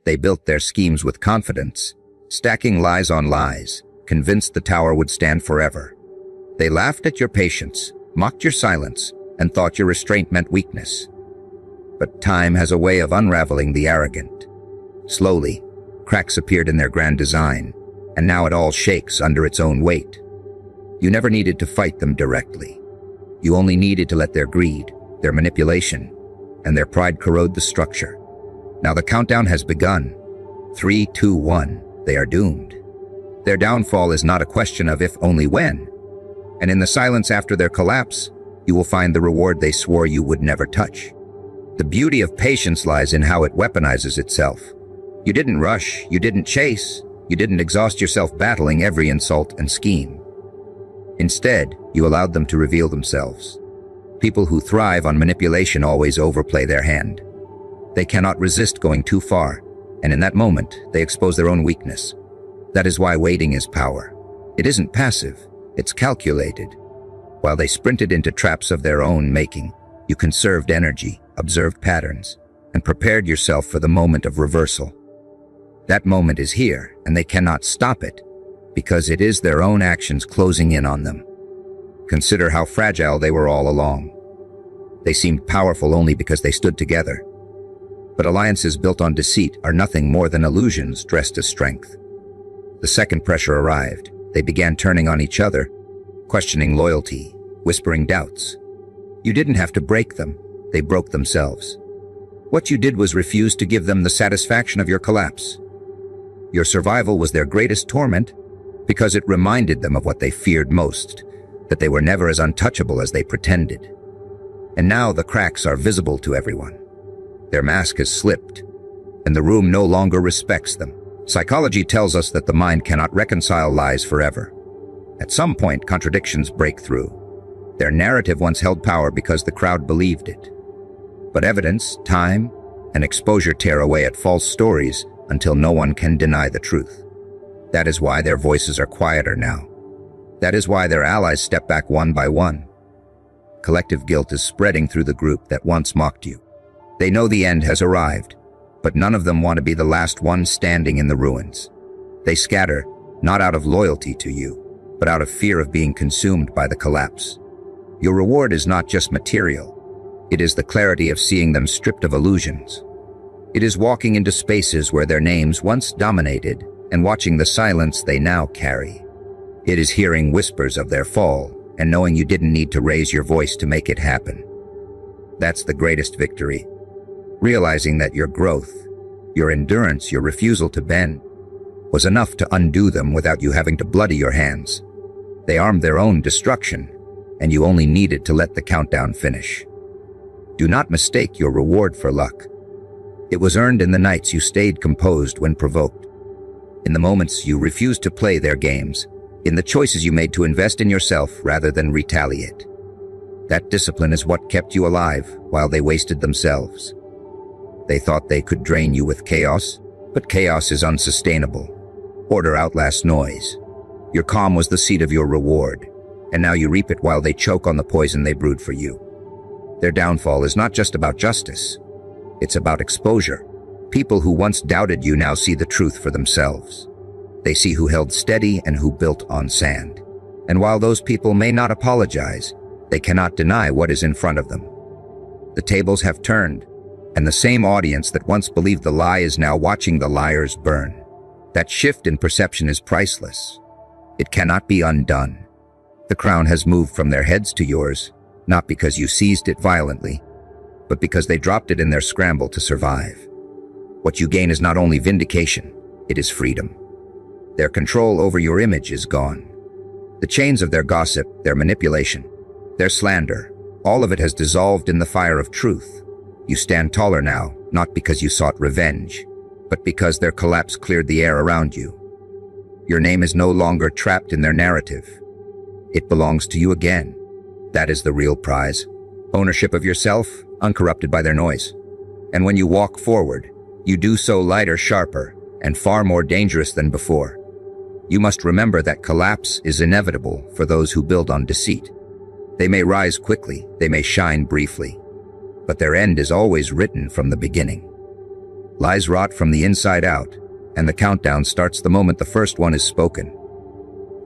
They built their schemes with confidence, stacking lies on lies, convinced the tower would stand forever. They laughed at your patience, mocked your silence, and thought your restraint meant weakness. But time has a way of unraveling the arrogant. Slowly, cracks appeared in their grand design, and now it all shakes under its own weight. You never needed to fight them directly. You only needed to let their greed, their manipulation, and their pride corrode the structure. Now the countdown has begun. 3, 2, 1, they are doomed. Their downfall is not a question of if, only when. And in the silence after their collapse, you will find the reward they swore you would never touch. The beauty of patience lies in how it weaponizes itself. You didn't rush, you didn't chase, you didn't exhaust yourself battling every insult and scheme. Instead, you allowed them to reveal themselves. People who thrive on manipulation always overplay their hand. They cannot resist going too far, and in that moment, they expose their own weakness. That is why waiting is power. It isn't passive, it's calculated. While they sprinted into traps of their own making, you conserved energy, observed patterns, and prepared yourself for the moment of reversal. That moment is here, and they cannot stop it, because it is their own actions closing in on them. Consider how fragile they were all along. They seemed powerful only because they stood together. But alliances built on deceit are nothing more than illusions dressed as strength. The second pressure arrived. They began turning on each other, questioning loyalty, whispering doubts. You didn't have to break them. They broke themselves. What you did was refuse to give them the satisfaction of your collapse. Your survival was their greatest torment because it reminded them of what they feared most, that they were never as untouchable as they pretended. And now the cracks are visible to everyone. Their mask has slipped, and the room no longer respects them. Psychology tells us that the mind cannot reconcile lies forever. At some point, contradictions break through. Their narrative once held power because the crowd believed it. But evidence, time, and exposure tear away at false stories until no one can deny the truth. That is why their voices are quieter now. That is why their allies step back one by one. Collective guilt is spreading through the group that once mocked you. They know the end has arrived, but none of them want to be the last one standing in the ruins. They scatter, not out of loyalty to you, but out of fear of being consumed by the collapse. Your reward is not just material. It is the clarity of seeing them stripped of illusions. It is walking into spaces where their names once dominated and watching the silence they now carry. It is hearing whispers of their fall and knowing you didn't need to raise your voice to make it happen. That's the greatest victory. Realizing that your growth, your endurance, your refusal to bend, was enough to undo them without you having to bloody your hands. They armed their own destruction, and you only needed to let the countdown finish. Do not mistake your reward for luck. It was earned in the nights you stayed composed when provoked, in the moments you refused to play their games, in the choices you made to invest in yourself rather than retaliate. That discipline is what kept you alive while they wasted themselves. They thought they could drain you with chaos, but chaos is unsustainable. Order outlasts noise. Your calm was the seed of your reward, and now you reap it while they choke on the poison they brewed for you. Their downfall is not just about justice. It's about exposure. People who once doubted you now see the truth for themselves. They see who held steady and who built on sand. And while those people may not apologize, they cannot deny what is in front of them. The tables have turned, and the same audience that once believed the lie is now watching the liars burn. That shift in perception is priceless. It cannot be undone. The crown has moved from their heads to yours, not because you seized it violently, but because they dropped it in their scramble to survive. What you gain is not only vindication, it is freedom. Their control over your image is gone. The chains of their gossip, their manipulation, their slander, all of it has dissolved in the fire of truth. You stand taller now, not because you sought revenge, but because their collapse cleared the air around you. Your name is no longer trapped in their narrative. It belongs to you again. That is the real prize. Ownership of yourself, uncorrupted by their noise. And when you walk forward, you do so lighter, sharper, and far more dangerous than before. You must remember that collapse is inevitable for those who build on deceit. They may rise quickly, they may shine briefly, but their end is always written from the beginning. Lies rot from the inside out, and the countdown starts the moment the first one is spoken.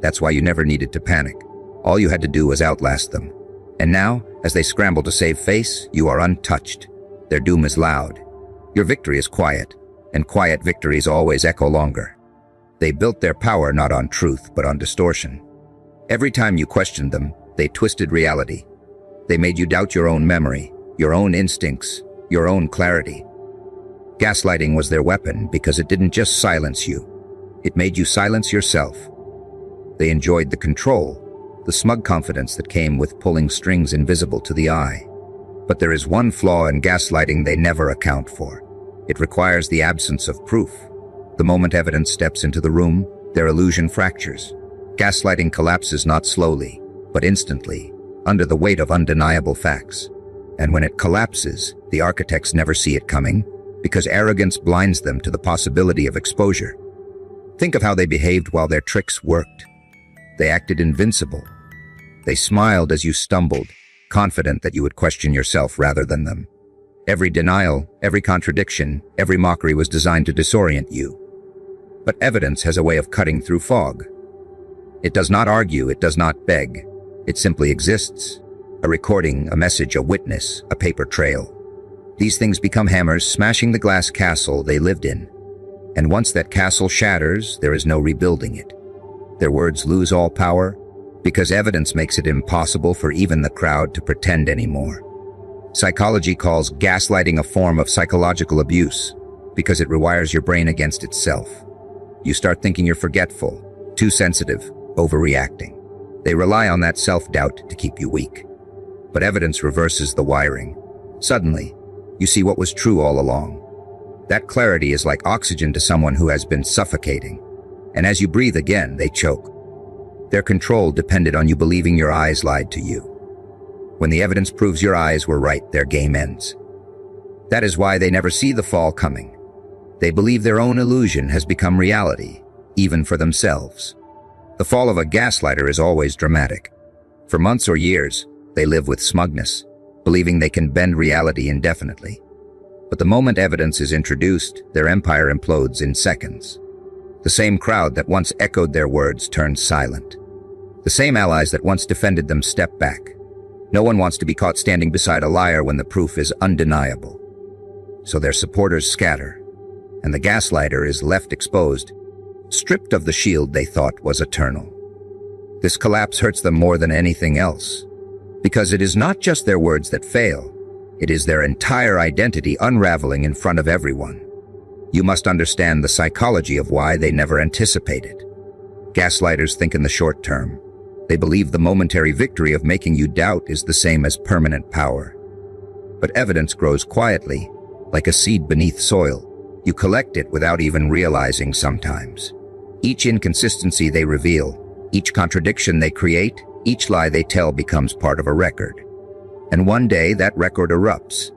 That's why you never needed to panic. All you had to do was outlast them. And now, as they scramble to save face, you are untouched. Their doom is loud. Your victory is quiet, and quiet victories always echo longer. They built their power not on truth, but on distortion. Every time you questioned them, they twisted reality. They made you doubt your own memory, your own instincts, your own clarity. Gaslighting was their weapon because it didn't just silence you. It made you silence yourself. They enjoyed the control, the smug confidence that came with pulling strings invisible to the eye. But there is one flaw in gaslighting they never account for. It requires the absence of proof. The moment evidence steps into the room, their illusion fractures. Gaslighting collapses not slowly, but instantly, under the weight of undeniable facts. And when it collapses, the architects never see it coming, because arrogance blinds them to the possibility of exposure. Think of how they behaved while their tricks worked. They acted invincible. They smiled as you stumbled, confident that you would question yourself rather than them. Every denial, every contradiction, every mockery was designed to disorient you. But evidence has a way of cutting through fog. It does not argue, it does not beg. It simply exists. A recording, a message, a witness, a paper trail. These things become hammers smashing the glass castle they lived in. And once that castle shatters, there is no rebuilding it. Their words lose all power because evidence makes it impossible for even the crowd to pretend anymore. Psychology calls gaslighting a form of psychological abuse because it rewires your brain against itself. You start thinking you're forgetful, too sensitive, overreacting. They rely on that self-doubt to keep you weak. But evidence reverses the wiring. Suddenly, you see what was true all along. That clarity is like oxygen to someone who has been suffocating. And as you breathe again, they choke. Their control depended on you believing your eyes lied to you. When the evidence proves your eyes were right, their game ends. That is why they never see the fall coming. They believe their own illusion has become reality, even for themselves. The fall of a gaslighter is always dramatic. For months or years, they live with smugness, believing they can bend reality indefinitely. But the moment evidence is introduced, their empire implodes in seconds. The same crowd that once echoed their words turns silent. The same allies that once defended them step back. No one wants to be caught standing beside a liar when the proof is undeniable. So their supporters scatter, and the gaslighter is left exposed, stripped of the shield they thought was eternal. This collapse hurts them more than anything else, because it is not just their words that fail, it is their entire identity unraveling in front of everyone. You must understand the psychology of why they never anticipated. Gaslighters think in the short term. They believe the momentary victory of making you doubt is the same as permanent power. But evidence grows quietly, like a seed beneath soil. You collect it without even realizing sometimes. Each inconsistency they reveal, each contradiction they create, each lie they tell becomes part of a record. And one day that record erupts.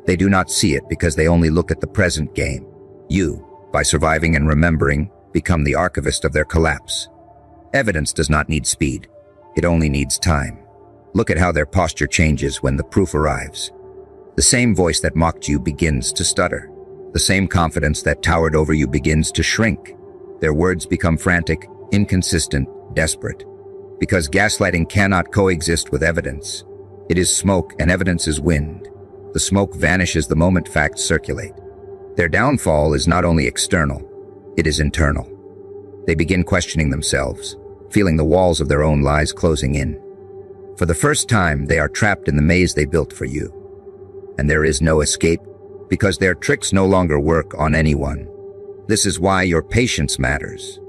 They do not see it because they only look at the present game. You, by surviving and remembering, become the archivist of their collapse. Evidence does not need speed. It only needs time. Look at how their posture changes when the proof arrives. The same voice that mocked you begins to stutter. The same confidence that towered over you begins to shrink. Their words become frantic, inconsistent, desperate. Because gaslighting cannot coexist with evidence. It is smoke and evidence is wind. The smoke vanishes the moment facts circulate. Their downfall is not only external, it is internal. They begin questioning themselves, feeling the walls of their own lies closing in. For the first time, they are trapped in the maze they built for you. And there is no escape, because their tricks no longer work on anyone. This is why your patience matters.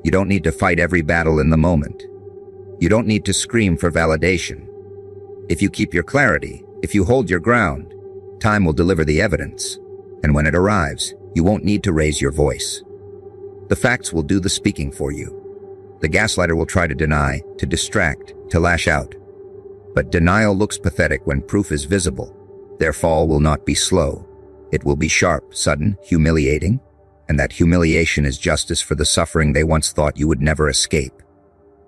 You don't need to fight every battle in the moment. You don't need to scream for validation. If you keep your clarity, if you hold your ground, time will deliver the evidence. And when it arrives, you won't need to raise your voice. The facts will do the speaking for you. The gaslighter will try to deny, to distract, to lash out. But denial looks pathetic when proof is visible. Their fall will not be slow. It will be sharp, sudden, humiliating. And that humiliation is justice for the suffering they once thought you would never escape.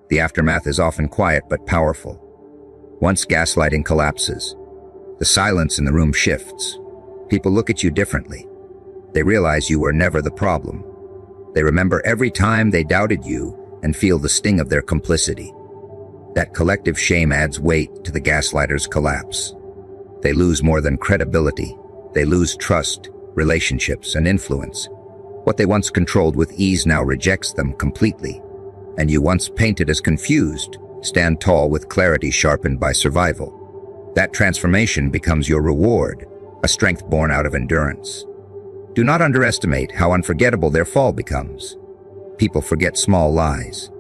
The aftermath is often quiet but powerful. Once gaslighting collapses, the silence in the room shifts. People look at you differently. They realize you were never the problem. They remember every time they doubted you and feel the sting of their complicity. That collective shame adds weight to the gaslighter's collapse. They lose more than credibility. They lose trust, relationships, and influence. What they once controlled with ease now rejects them completely. And you once painted as confused stand tall with clarity sharpened by survival. That transformation becomes your reward, a strength born out of endurance. Do not underestimate how unforgettable their fall becomes. People forget small lies.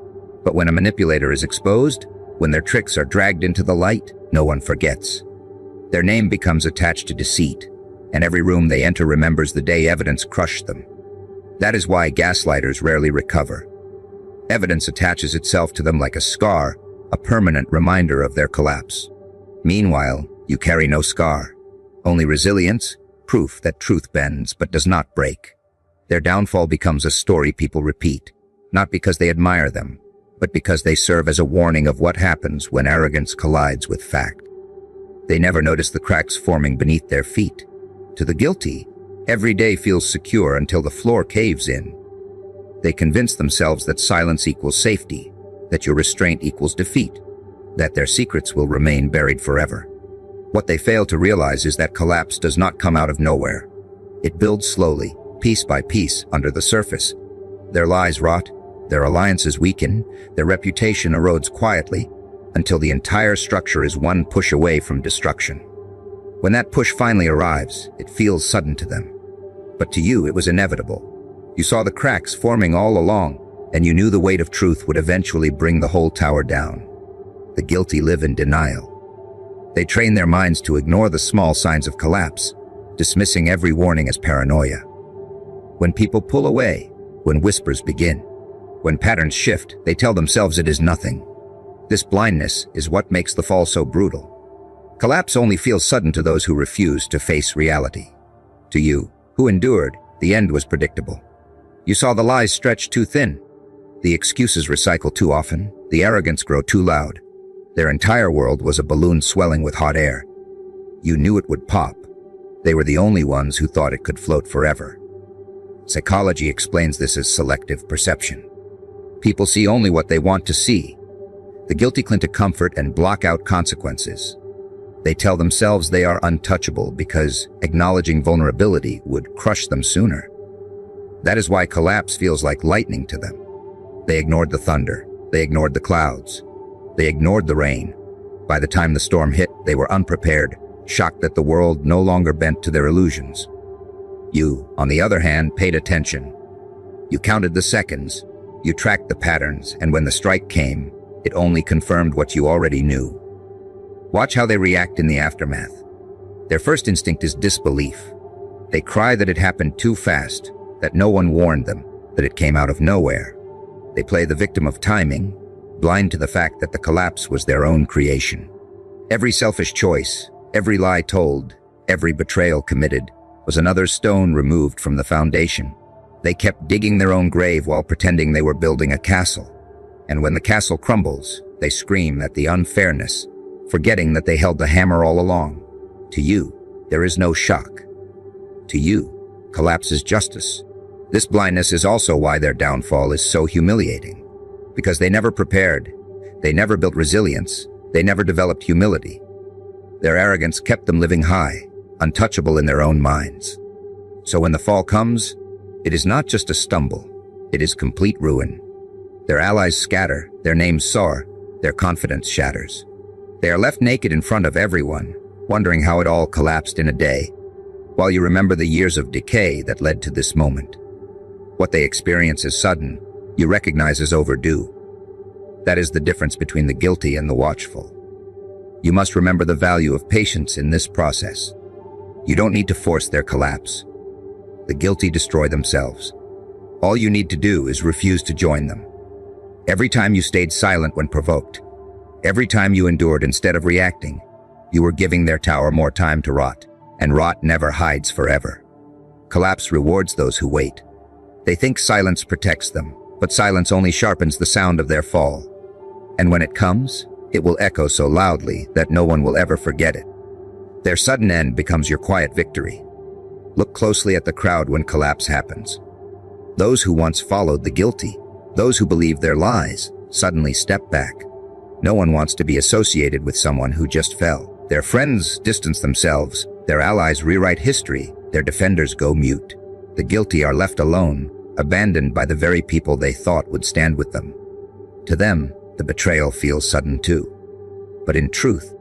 But when a manipulator is exposed, when their tricks are dragged into the light, no one forgets. Their name becomes attached to deceit, and every room they enter remembers the day evidence crushed them. That is why gaslighters rarely recover. Evidence attaches itself to them like a scar, a permanent reminder of their collapse. Meanwhile, you carry no scar, only resilience, proof that truth bends but does not break. Their downfall becomes a story people repeat, not because they admire them, but because they serve as a warning of what happens when arrogance collides with fact. They never notice the cracks forming beneath their feet. To the guilty, every day feels secure until the floor caves in. They convince themselves that silence equals safety, that your restraint equals defeat, that their secrets will remain buried forever. What they fail to realize is that collapse does not come out of nowhere. It builds slowly, piece by piece, under the surface. Their lies rot, their alliances weaken, their reputation erodes quietly, until the entire structure is one push away from destruction. When that push finally arrives, it feels sudden to them. But to you, it was inevitable. You saw the cracks forming all along, and you knew the weight of truth would eventually bring the whole tower down. The guilty live in denial. They train their minds to ignore the small signs of collapse, dismissing every warning as paranoia. When people pull away, when whispers begin, when patterns shift, they tell themselves it is nothing. This blindness is what makes the fall so brutal. Collapse only feels sudden to those who refuse to face reality. To you, who endured, the end was predictable. You saw the lies stretch too thin, the excuses recycle too often, the arrogance grow too loud. Their entire world was a balloon swelling with hot air. You knew it would pop. They were the only ones who thought it could float forever. Psychology explains this as selective perception. People see only what they want to see. The guilty cling to comfort and block out consequences. They tell themselves they are untouchable because acknowledging vulnerability would crush them sooner. That is why collapse feels like lightning to them. They ignored the thunder. They ignored the clouds. They ignored the rain. By the time the storm hit, they were unprepared, shocked that the world no longer bent to their illusions. You, on the other hand, paid attention. You counted the seconds. You tracked the patterns, and when the strike came, it only confirmed what you already knew. Watch how they react in the aftermath. Their first instinct is disbelief. They cry that it happened too fast, that no one warned them, that it came out of nowhere. They play the victim of timing, blind to the fact that the collapse was their own creation. Every selfish choice, every lie told, every betrayal committed, was another stone removed from the foundation. They kept digging their own grave while pretending they were building a castle. And when the castle crumbles, they scream at the unfairness, forgetting that they held the hammer all along. To you, there is no shock. To you, collapse is justice. This blindness is also why their downfall is so humiliating. Because they never prepared, they never built resilience, they never developed humility. Their arrogance kept them living high, untouchable in their own minds. So when the fall comes, it is not just a stumble, it is complete ruin. Their allies scatter, their names soar, their confidence shatters. They are left naked in front of everyone, wondering how it all collapsed in a day, while you remember the years of decay that led to this moment. What they experience is sudden, you recognize as overdue. That is the difference between the guilty and the watchful. You must remember the value of patience in this process. You don't need to force their collapse. The guilty destroy themselves. All you need to do is refuse to join them. Every time you stayed silent when provoked, every time you endured instead of reacting, you were giving their tower more time to rot, and rot never hides forever. Collapse rewards those who wait. They think silence protects them, but silence only sharpens the sound of their fall. And when it comes, it will echo so loudly that no one will ever forget it. Their sudden end becomes your quiet victory. Look closely at the crowd when collapse happens. Those who once followed the guilty, those who believed their lies, suddenly step back. No one wants to be associated with someone who just fell. Their friends distance themselves, their allies rewrite history, their defenders go mute. The guilty are left alone, abandoned by the very people they thought would stand with them. To them, the betrayal feels sudden too. But in truth,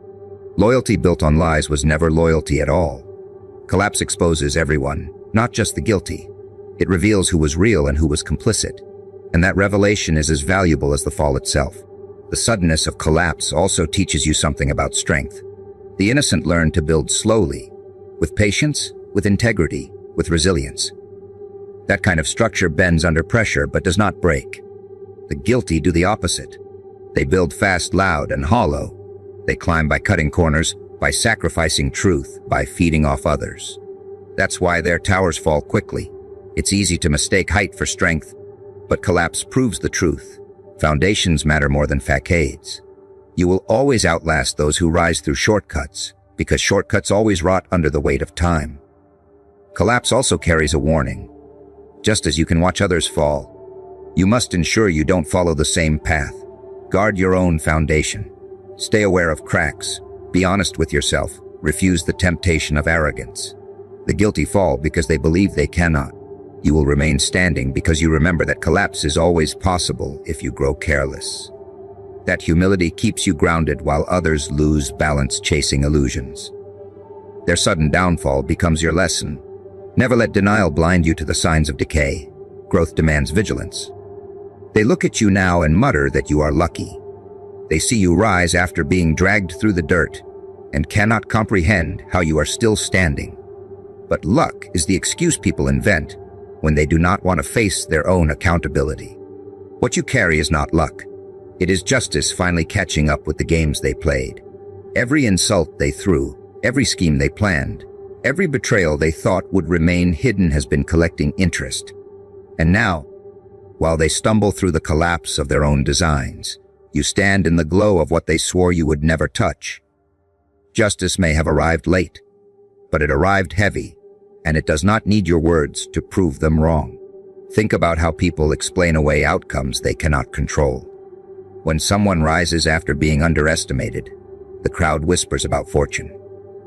loyalty built on lies was never loyalty at all. Collapse exposes everyone, not just the guilty. It reveals who was real and who was complicit. And that revelation is as valuable as the fall itself. The suddenness of collapse also teaches you something about strength. The innocent learn to build slowly, with patience, with integrity, with resilience. That kind of structure bends under pressure but does not break. The guilty do the opposite. They build fast, loud, and hollow. They climb by cutting corners, by sacrificing truth, by feeding off others. That's why their towers fall quickly. It's easy to mistake height for strength, but collapse proves the truth. Foundations matter more than facades. You will always outlast those who rise through shortcuts, because shortcuts always rot under the weight of time. Collapse also carries a warning. Just as you can watch others fall, you must ensure you don't follow the same path. Guard your own foundation. Stay aware of cracks. Be honest with yourself. Refuse the temptation of arrogance. The guilty fall because they believe they cannot. You will remain standing because you remember that collapse is always possible if you grow careless. That humility keeps you grounded while others lose balance chasing illusions. Their sudden downfall becomes your lesson. Never let denial blind you to the signs of decay. Growth demands vigilance. They look at you now and mutter that you are lucky. They see you rise after being dragged through the dirt and cannot comprehend how you are still standing. But luck is the excuse people invent when they do not want to face their own accountability. What you carry is not luck. It is justice finally catching up with the games they played. Every insult they threw, every scheme they planned, every betrayal they thought would remain hidden has been collecting interest. And now, while they stumble through the collapse of their own designs, you stand in the glow of what they swore you would never touch. Justice may have arrived late, but it arrived heavy, and it does not need your words to prove them wrong. Think about how people explain away outcomes they cannot control. When someone rises after being underestimated, the crowd whispers about fortune.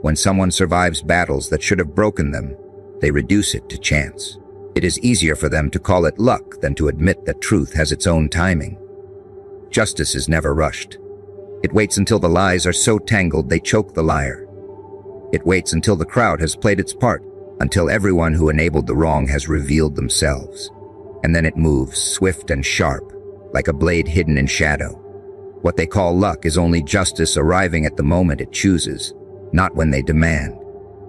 When someone survives battles that should have broken them, they reduce it to chance. It is easier for them to call it luck than to admit that truth has its own timing. Justice is never rushed. It waits until the lies are so tangled they choke the liar. It waits until the crowd has played its part, until everyone who enabled the wrong has revealed themselves. And then it moves, swift and sharp, like a blade hidden in shadow. What they call luck is only justice arriving at the moment it chooses, not when they demand.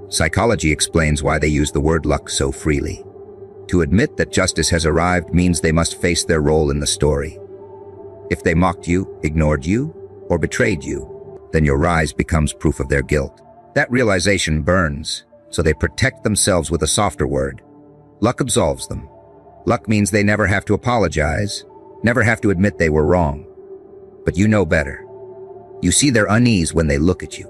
Psychology explains why they use the word luck so freely. To admit that justice has arrived means they must face their role in the story. If they mocked you, ignored you, or betrayed you, then your rise becomes proof of their guilt. That realization burns, so they protect themselves with a softer word. Luck absolves them. Luck means they never have to apologize, never have to admit they were wrong. But you know better. You see their unease when they look at you.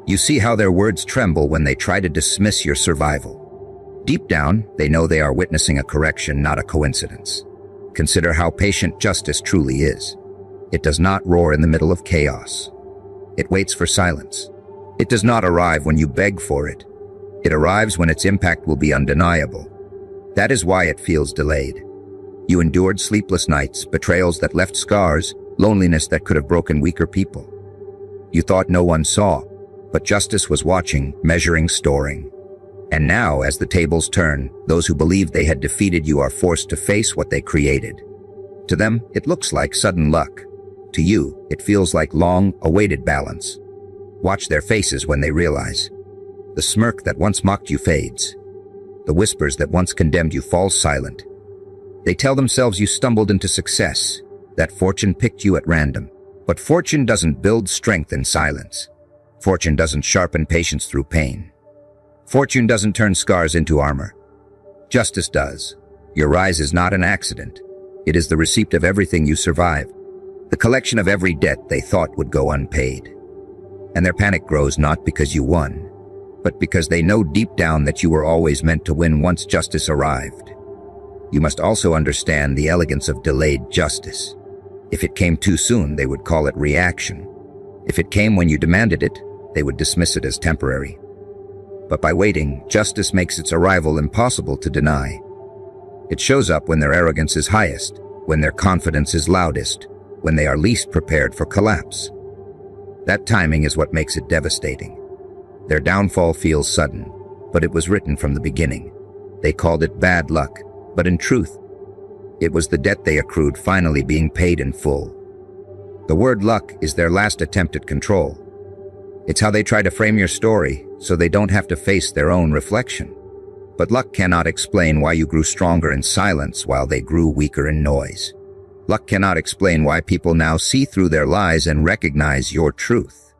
You see how their words tremble when they try to dismiss your survival. Deep down, they know they are witnessing a correction, not a coincidence. Consider how patient justice truly is. It does not roar in the middle of chaos. It waits for silence. It does not arrive when you beg for it. It arrives when its impact will be undeniable. That is why it feels delayed. You endured sleepless nights, betrayals that left scars, loneliness that could have broken weaker people. You thought no one saw, but justice was watching, measuring, storing. And now, as the tables turn, those who believed they had defeated you are forced to face what they created. To them, it looks like sudden luck. To you, it feels like long-awaited balance. Watch their faces when they realize. The smirk that once mocked you fades. The whispers that once condemned you fall silent. They tell themselves you stumbled into success, that fortune picked you at random. But fortune doesn't build strength in silence. Fortune doesn't sharpen patience through pain. Fortune doesn't turn scars into armor. Justice does. Your rise is not an accident. It is the receipt of everything you survived, the collection of every debt they thought would go unpaid. And their panic grows not because you won, but because they know deep down that you were always meant to win once justice arrived. You must also understand the elegance of delayed justice. If it came too soon, they would call it reaction. If it came when you demanded it, they would dismiss it as temporary. But by waiting, justice makes its arrival impossible to deny. It shows up when their arrogance is highest, when their confidence is loudest, when they are least prepared for collapse. That timing is what makes it devastating. Their downfall feels sudden, but it was written from the beginning. They called it bad luck, but in truth, it was the debt they accrued finally being paid in full. The word luck is their last attempt at control. It's how they try to frame your story so they don't have to face their own reflection. But luck cannot explain why you grew stronger in silence while they grew weaker in noise. Luck cannot explain why people now see through their lies and recognize your truth.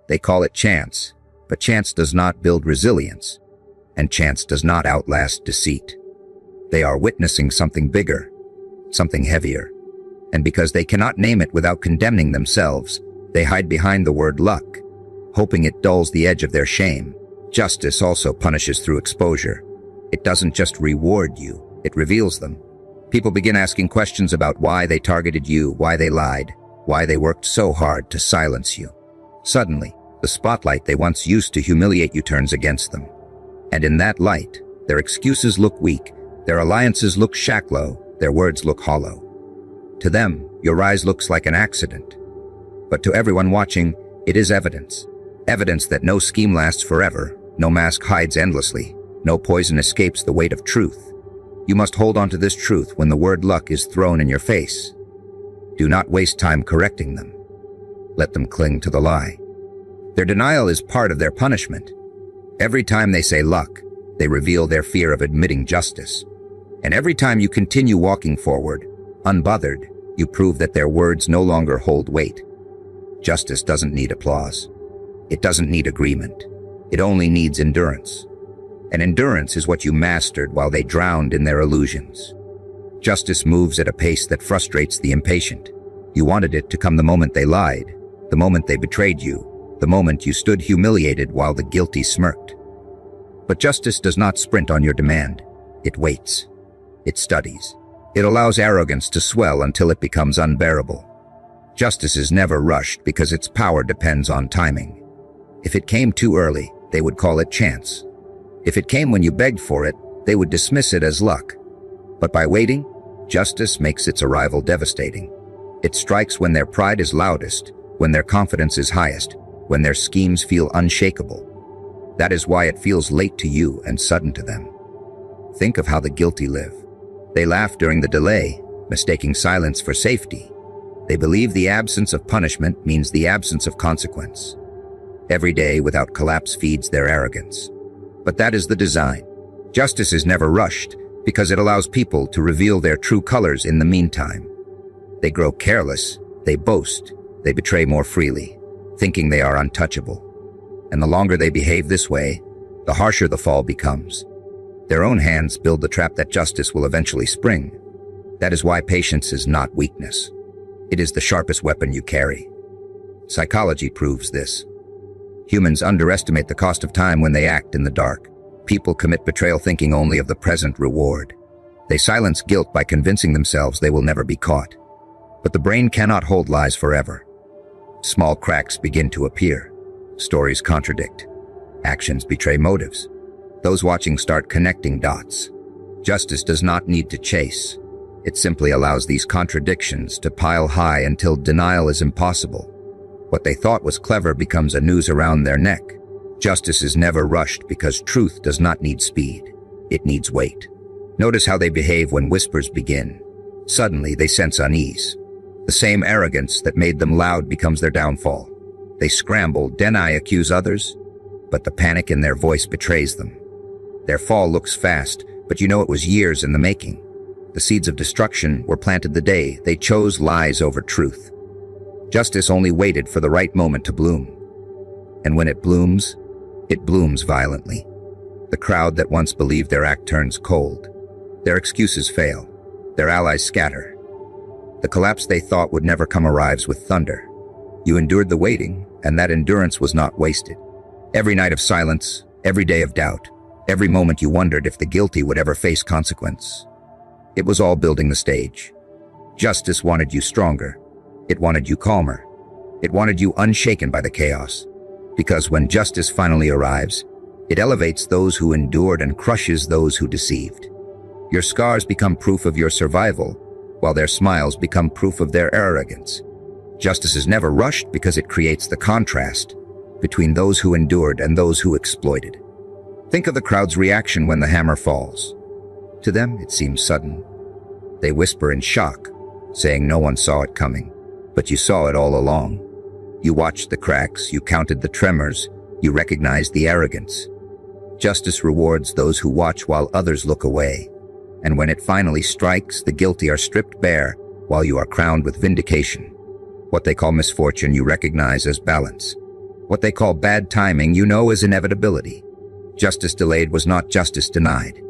They call it chance, but chance does not build resilience, and chance does not outlast deceit. They are witnessing something bigger, something heavier, and because they cannot name it without condemning themselves, they hide behind the word luck, hoping it dulls the edge of their shame. Justice also punishes through exposure. It doesn't just reward you, it reveals them. People begin asking questions about why they targeted you, why they lied, why they worked so hard to silence you. Suddenly, the spotlight they once used to humiliate you turns against them. And in that light, their excuses look weak, their alliances look shallow, their words look hollow. To them, your rise looks like an accident. But to everyone watching, it is evidence. Evidence that no scheme lasts forever, no mask hides endlessly, no poison escapes the weight of truth. You must hold on to this truth when the word luck is thrown in your face. Do not waste time correcting them. Let them cling to the lie. Their denial is part of their punishment. Every time they say luck, they reveal their fear of admitting justice. And every time you continue walking forward, unbothered, you prove that their words no longer hold weight. Justice doesn't need applause. It doesn't need agreement. It only needs endurance. And endurance is what you mastered while they drowned in their illusions. Justice moves at a pace that frustrates the impatient. You wanted it to come the moment they lied, the moment they betrayed you, the moment you stood humiliated while the guilty smirked. But justice does not sprint on your demand. It waits. It studies. It allows arrogance to swell until it becomes unbearable. Justice is never rushed because its power depends on timing. If it came too early, they would call it chance. If it came when you begged for it, they would dismiss it as luck. But by waiting, justice makes its arrival devastating. It strikes when their pride is loudest, when their confidence is highest, when their schemes feel unshakable. That is why it feels late to you and sudden to them. Think of how the guilty live. They laugh during the delay, mistaking silence for safety. They believe the absence of punishment means the absence of consequence. Every day without collapse feeds their arrogance. But that is the design. Justice is never rushed because it allows people to reveal their true colors in the meantime. They grow careless, they boast, they betray more freely, thinking they are untouchable. And the longer they behave this way, the harsher the fall becomes. Their own hands build the trap that justice will eventually spring. That is why patience is not weakness. It is the sharpest weapon you carry. Psychology proves this. Humans underestimate the cost of time when they act in the dark. People commit betrayal thinking only of the present reward. They silence guilt by convincing themselves they will never be caught. But the brain cannot hold lies forever. Small cracks begin to appear. Stories contradict. Actions betray motives. Those watching start connecting dots. Justice does not need to chase. It simply allows these contradictions to pile high until denial is impossible. What they thought was clever becomes a noose around their neck. Justice is never rushed because truth does not need speed. It needs weight. Notice how they behave when whispers begin. Suddenly, they sense unease. The same arrogance that made them loud becomes their downfall. They scramble, deny, accuse others, but the panic in their voice betrays them. Their fall looks fast, but you know it was years in the making. The seeds of destruction were planted the day they chose lies over truth. Justice only waited for the right moment to bloom. And when it blooms violently. The crowd that once believed their act turns cold. Their excuses fail. Their allies scatter. The collapse they thought would never come arrives with thunder. You endured the waiting, and that endurance was not wasted. Every night of silence, Every day of doubt, every moment you wondered if the guilty would ever face consequence. It was all building the stage. Justice wanted you stronger. It wanted you calmer. It wanted you unshaken by the chaos. Because when justice finally arrives, it elevates those who endured and crushes those who deceived. Your scars become proof of your survival, while their smiles become proof of their arrogance. Justice is never rushed because it creates the contrast between those who endured and those who exploited. Think of the crowd's reaction when the hammer falls. To them, it seems sudden. They whisper in shock, saying no one saw it coming, but you saw it all along. You watched the cracks, you counted the tremors, you recognized the arrogance. Justice rewards those who watch while others look away. And when it finally strikes, the guilty are stripped bare while you are crowned with vindication. What they call misfortune, you recognize as balance. What they call bad timing, you know as inevitability. Justice delayed was not justice denied.